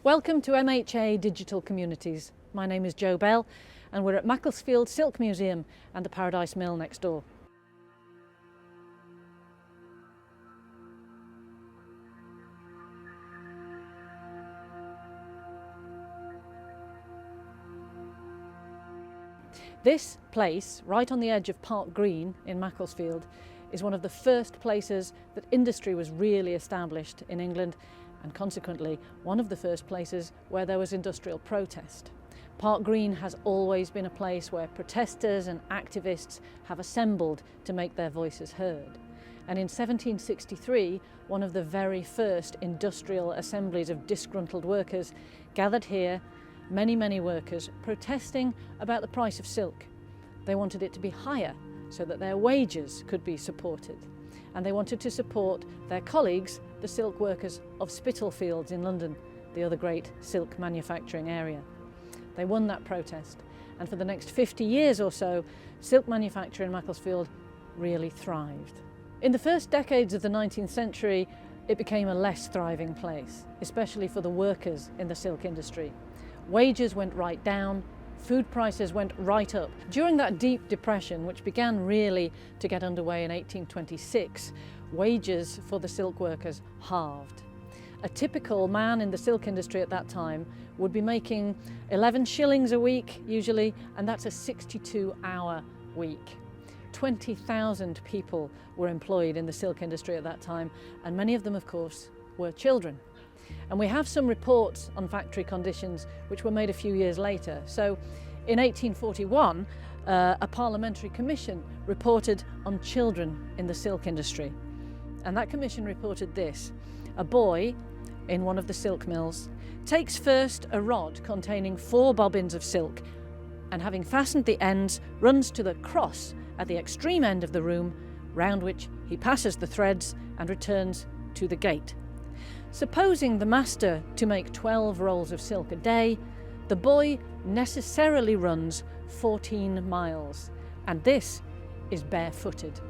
Welcome to MHA Digital Communities. My name is Jo Bell and we're at Macclesfield Silk Museum and the Paradise Mill next door. This place, right on the edge of Park Green in Macclesfield, is one of the first places that industry was really established in England, and consequently one of the first places where there was industrial protest. Park Green has always been a place where protesters and activists have assembled to make their voices heard. And in 1763, one of the very first industrial assemblies of disgruntled workers gathered here, many workers protesting about the price of silk. They wanted it to be higher so that their wages could be supported. And they wanted to support their colleagues, the silk workers of Spitalfields in London, the other great silk manufacturing area. They won that protest, and for the next 50 years or so, silk manufacture in Macclesfield really thrived. In the first decades of the 19th century, it became a less thriving place, especially for the workers in the silk industry. Wages went right down, food prices went right up. During that deep depression, which began really to get underway in 1826, wages for the silk workers halved. A typical man in the silk industry at that time would be making 11 shillings a week usually, and that's a 62-hour week. 20,000 people were employed in the silk industry at that time, and many of them, of course, were children. And we have some reports on factory conditions which were made a few years later. So in 1841, a parliamentary commission reported on children in the silk industry. And that commission reported this: a boy in one of the silk mills takes first a rod containing 4 bobbins of silk, and having fastened the ends, runs to the cross at the extreme end of the room, round which he passes the threads and returns to the gate. Supposing the master to make 12 rolls of silk a day, the boy necessarily runs 14 miles, and this is barefooted.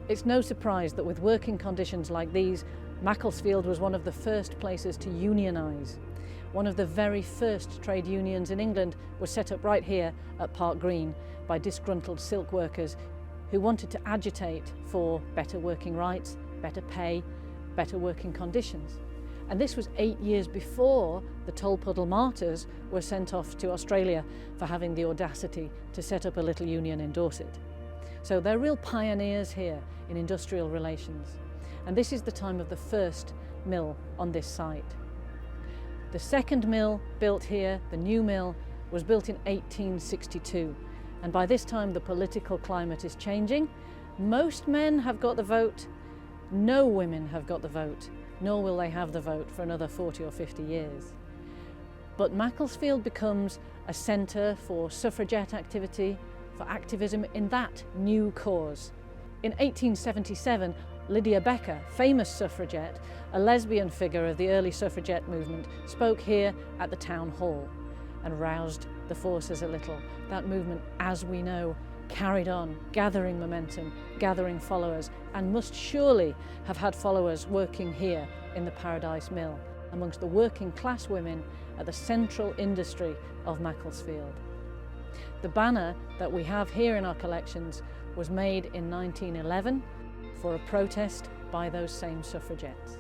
It's no surprise that with working conditions like these, Macclesfield was one of the first places to unionise. One of the very first trade unions in England was set up right here at Park Green by disgruntled silk workers who wanted to agitate for better working rights, better pay, better working conditions. And this was 8 years before the Tolpuddle martyrs were sent off to Australia for having the audacity to set up a little union in Dorset. So they're real pioneers here in industrial relations. And this is the time of the first mill on this site. The second mill built here, the new mill, was built in 1862. And by this time the political climate is changing. Most men have got the vote, no women have got the vote, nor will they have the vote for another 40 or 50 years. But Macclesfield becomes a centre for suffragette activity, for activism in that new cause. In 1877, Lydia Becker, famous suffragette, a lesbian figure of the early suffragette movement, spoke here at the town hall and roused the forces a little. That movement, as we know, carried on, gathering momentum, gathering followers, and must surely have had followers working here in the Paradise Mill, amongst the working class women at the central industry of Macclesfield. The banner that we have here in our collections was made in 1911 for a protest by those same suffragettes.